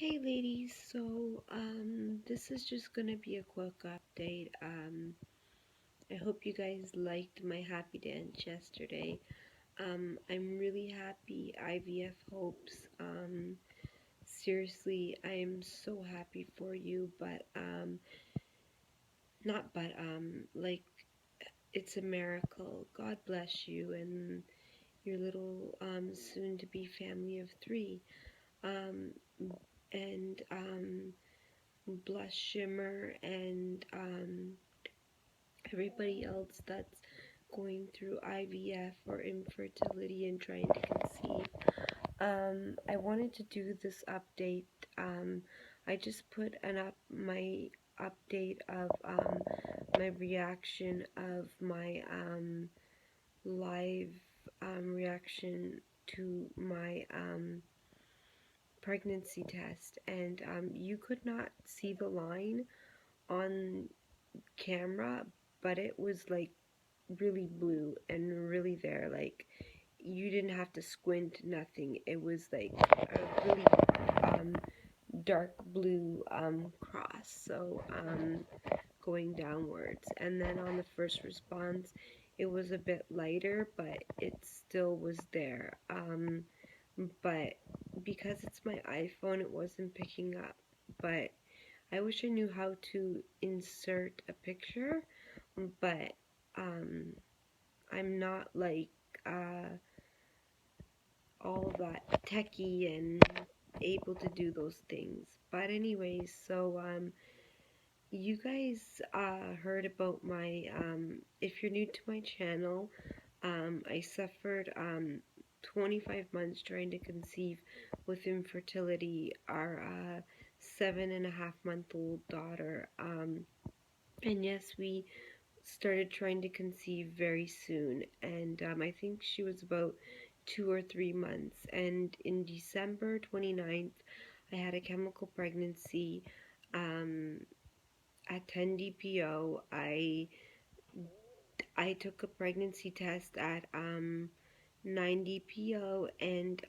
Hey ladies, so this is just gonna be a quick update. I hope you guys liked my happy dance yesterday. I'm really happy. IVF hopes. Seriously, I'm so happy for you, but not but like it's a miracle. God bless you and your little soon to be family of three. Um, and Blush Shimmer and everybody else that's going through IVF or infertility and trying to conceive. I wanted to do this update. I just put my update of my reaction of my live reaction to my pregnancy test, and you could not see the line on camera, but it was like really blue and really there. Like you didn't have to squint, nothing. It was like a really um, dark blue cross, so going downwards. And then on the first response, it was a bit lighter, but it still was there. But because it's my iPhone, it wasn't picking up. But I wish I knew how to insert a picture, but um, I'm not like uh, all that techie and able to do those things. But anyways, so you guys heard about my if you're new to my channel, I suffered 25 months trying to conceive with infertility. Our 7.5-month-old daughter. And yes, we started trying to conceive very soon, and I think she was about 2 or 3 months. And in December 29th, I had a chemical pregnancy um, at 10 DPO. I took a pregnancy test at 9 DPO, and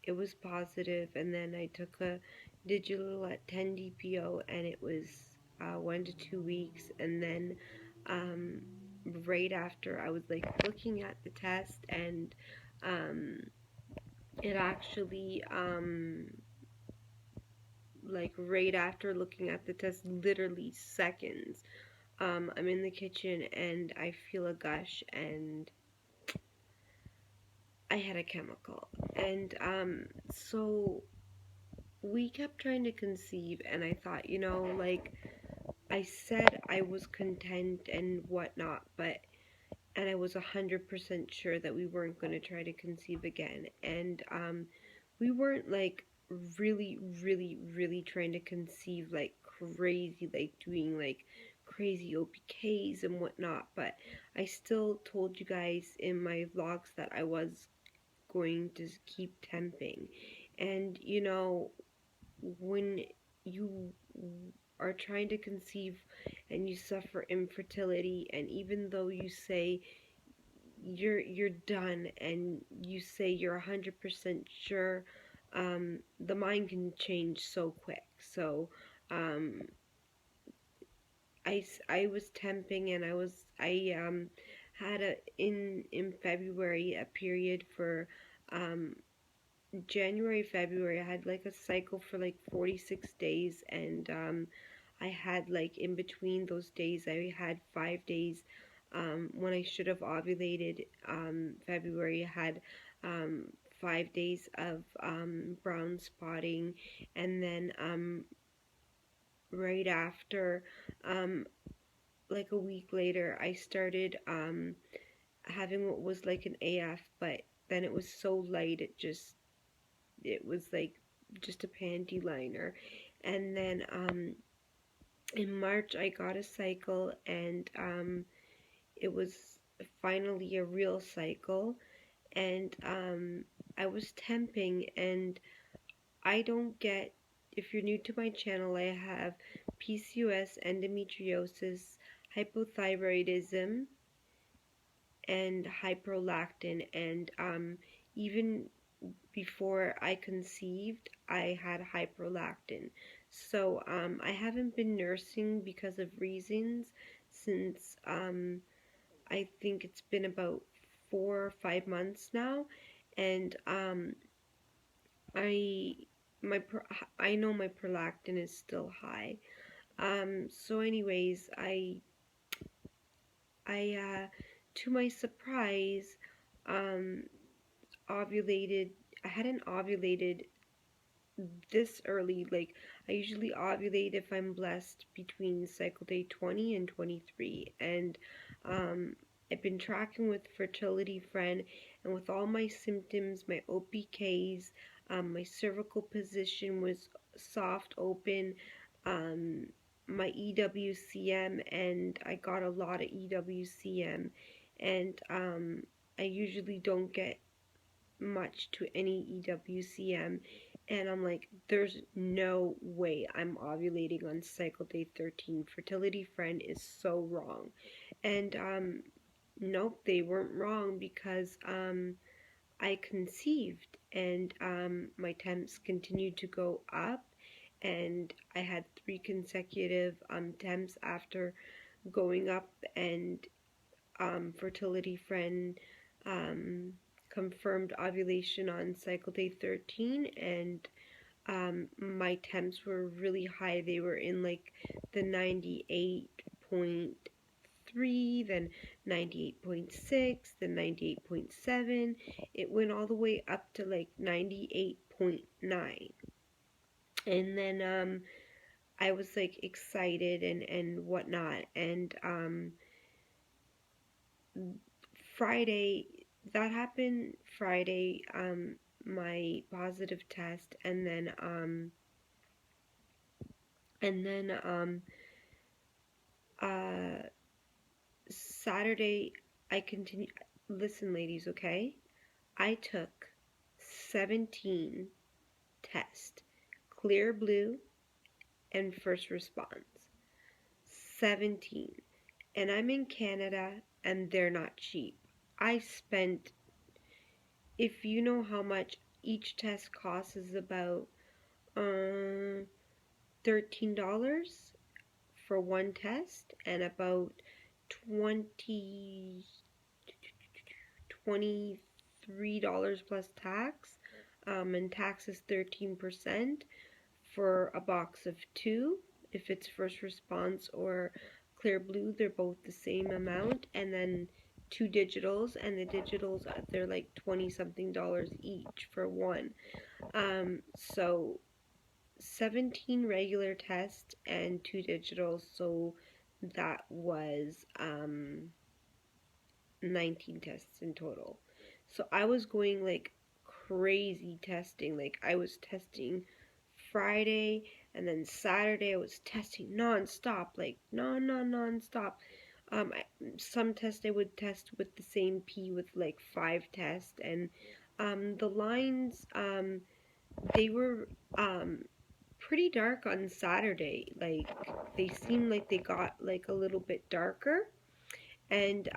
it was positive. And then I took a digital at 10 DPO, and it was 1 to 2 weeks. And then um, right after, I was like looking at the test, and um, it actually like right after looking at the test, literally seconds, I'm in the kitchen and I feel a gush, and I had a chemical. And so we kept trying to conceive, and I thought, like I said, I was content and whatnot, but and I was 100% sure that we weren't going to try to conceive again. And we weren't like really, really, really trying to conceive like crazy, like doing like crazy OPKs and whatnot. But I still told you guys in my vlogs that I was going to keep temping. And when you are trying to conceive and you suffer infertility, and even though you say you're done and you say you're 100% sure, the mind can change so quick. So um, I was temping, and I had in February a period for um, January, February. I had like a cycle for like 46 days, and I had like in between those days, I had 5 days when I should have ovulated. February, I had 5 days of brown spotting, and then right after, um, like a week later, I started having what was like an AF, but then it was so light, it was like just a panty liner. And then in March I got a cycle, and it was finally a real cycle. And I was temping, and I don't get, if you're new to my channel, I have PCOS, endometriosis, hypothyroidism, and hyperlactin. And even before I conceived, I had hyperlactin. So I haven't been nursing because of reasons since I think it's been about 4 or 5 months now, and I my I know my prolactin is still high. So anyways, I to my surprise, um, ovulated. I hadn't ovulated this early. Like, I usually ovulate if I'm blessed between cycle day 20 and 23. And um, I've been tracking with Fertility Friend, and with all my symptoms, my OPKs, my cervical position was soft open, um, my EWCM, and I got a lot of EWCM. And I usually don't get much to any EWCM, and I'm like, there's no way I'm ovulating on cycle day 13. Fertility Friend is so wrong. And nope, they weren't wrong because I conceived, and my temps continued to go up, and I had 3 consecutive temps after going up, and Fertility Friend um, confirmed ovulation on cycle day 13, and my temps were really high. They were in like the 98.3, then 98.6, then 98.7. It went all the way up to like 98.9. And then I was like excited and whatnot. And Friday, that happened Friday, my positive test, and then uh Saturday I continued. Listen, ladies, okay? I took 17 tests, clear blue and first response. 17. And I'm in Canada and they're not cheap. I spent, if you know how much each test costs, is about $13 for one test, and about 20 $23 plus tax, and tax is 13% for a box of two. If it's first response or clear blue, they're both the same amount, and then two digitals, and the digitals, they're like 20 something dollars each for one. So 17 regular tests and two digitals, so that was 19 tests in total. So I was going like crazy testing. Like, I was testing Friday, and then Saturday I was testing non-stop, like non-stop. Some tests I would test with the same P with like 5 tests, and the lines, they were pretty dark on Saturday. Like, they seemed like they got like a little bit darker, and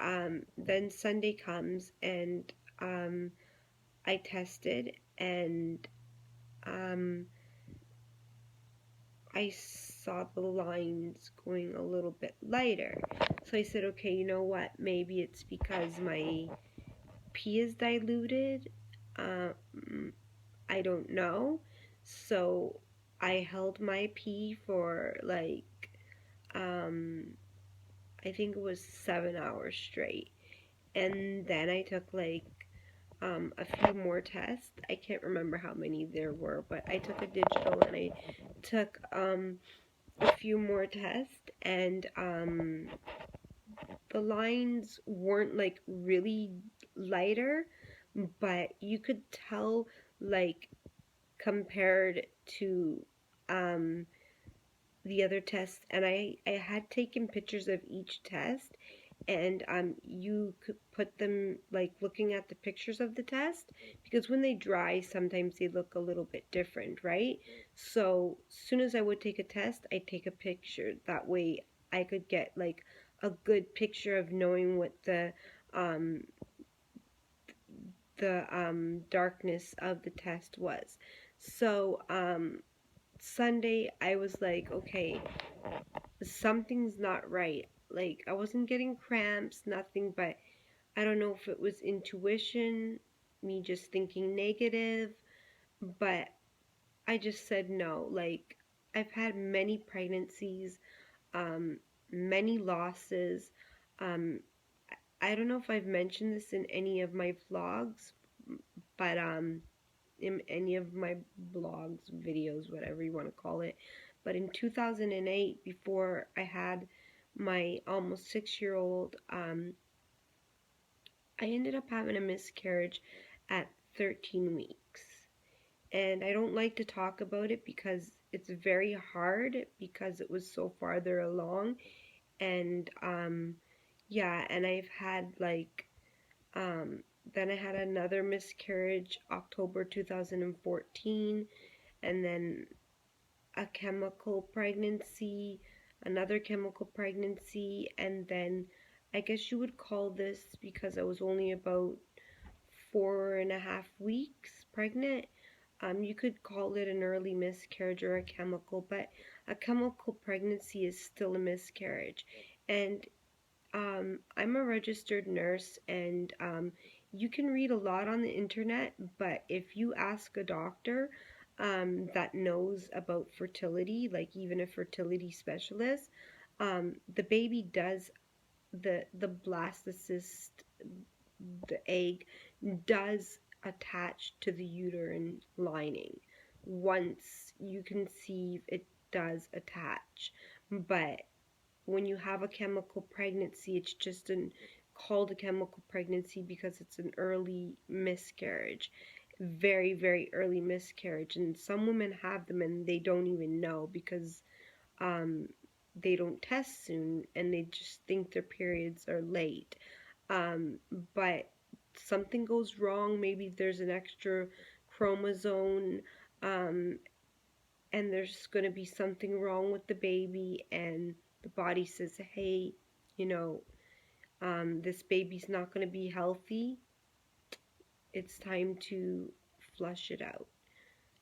then Sunday comes, and I tested, and um, I saw the lines going a little bit lighter. So I said, okay, you know what? Maybe it's because my pee is diluted. I don't know. So I held my pee for like, um, I think it was 7 hours straight. And then I took like a few more tests. I can't remember how many there were, but I took a digital, and I took a few more tests, and the lines weren't like really lighter, but you could tell, like, compared to um, the other tests, and I had taken pictures of each test, and you could put them, like, looking at the pictures of the test, because when they dry sometimes they look a little bit different, right? So as soon as I would take a test, I'd take a picture. That way I could get like a good picture of knowing what um the darkness of the test was. So Sunday I was like, okay, something's not right. Like I wasn't getting cramps, nothing, but I don't know if it was intuition, me just thinking negative, but I just said no. Like I've had many pregnancies, um, many losses. Um, I don't know if I've mentioned this in any of my vlogs, but in any of my blogs, videos, whatever you want to call it. But in 2008, before I had my almost 6 year old, I ended up having a miscarriage at 13 weeks. And I don't like to talk about it because it's very hard because it was so farther along. And yeah, and I've had like, um, then I had another miscarriage October 2014, and then a chemical pregnancy, another chemical pregnancy, and then I guess you would call this, because I was only about 4.5 weeks pregnant, you could call it an early miscarriage or a chemical, but a chemical pregnancy is still a miscarriage. And I'm a registered nurse, and you can read a lot on the internet, but if you ask a doctor that knows about fertility, like even a fertility specialist, the baby does, the blastocyst, the egg does attach to the uterine lining. Once you conceive, it does attach, but when you have a chemical pregnancy, it's just called a chemical pregnancy because it's an early miscarriage, very, very early miscarriage. And some women have them and they don't even know because um, they don't test soon and they just think their periods are late. Um, but something goes wrong. Maybe there's an extra chromosome, um, and there's going to be something wrong with the baby, and the body says, hey, you know, this baby's not going to be healthy. It's time to flush it out.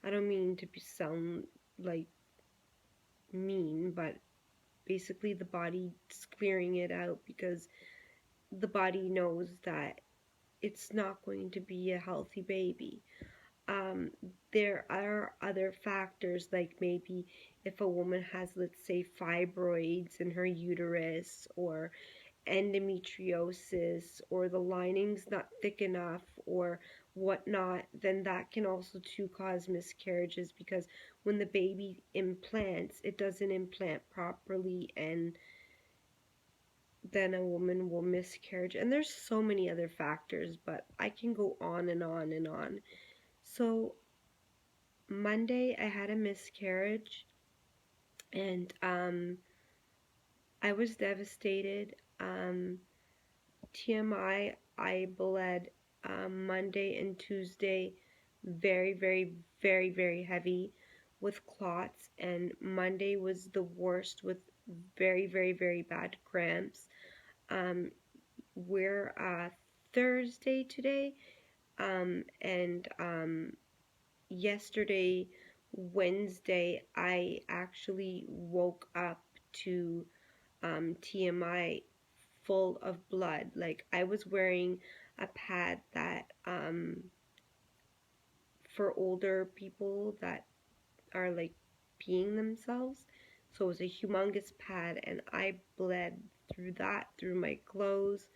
I don't mean to sound like mean, but basically the body's clearing it out because the body knows that it's not going to be a healthy baby. Um, there are other factors, like maybe if a woman has, let's say, fibroids in her uterus, or endometriosis, or the lining's not thick enough or whatnot, then that can also too cause miscarriages, because when the baby implants, it doesn't implant properly, and then a woman will miscarriage. And there's so many other factors, but I can go on and on and on. So Monday I had a miscarriage, and I was devastated. TMI, I bled Monday and Tuesday very, very, very, very heavy with clots, and Monday was the worst with very, very, very bad cramps. Um, we're Thursday today, and yesterday, Wednesday, I actually woke up to TMI full of blood. Like I was wearing a pad that for older people that are like peeing themselves. So it was a humongous pad, and I bled through that, through my clothes.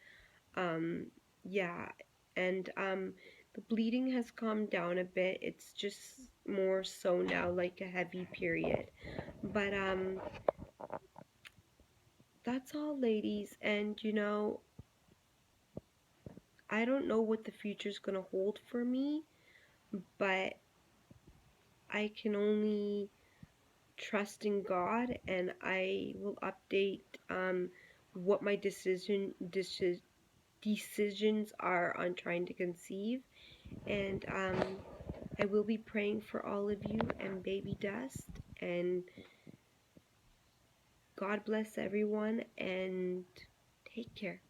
Um, yeah, and the bleeding has calmed down a bit. It's just more so now like a heavy period. But that's all, ladies. And you know, I don't know what the future's gonna hold for me, but I can only trust in God, and I will update what my decisions are on trying to conceive. And I will be praying for all of you and baby dust. And God bless everyone, and take care.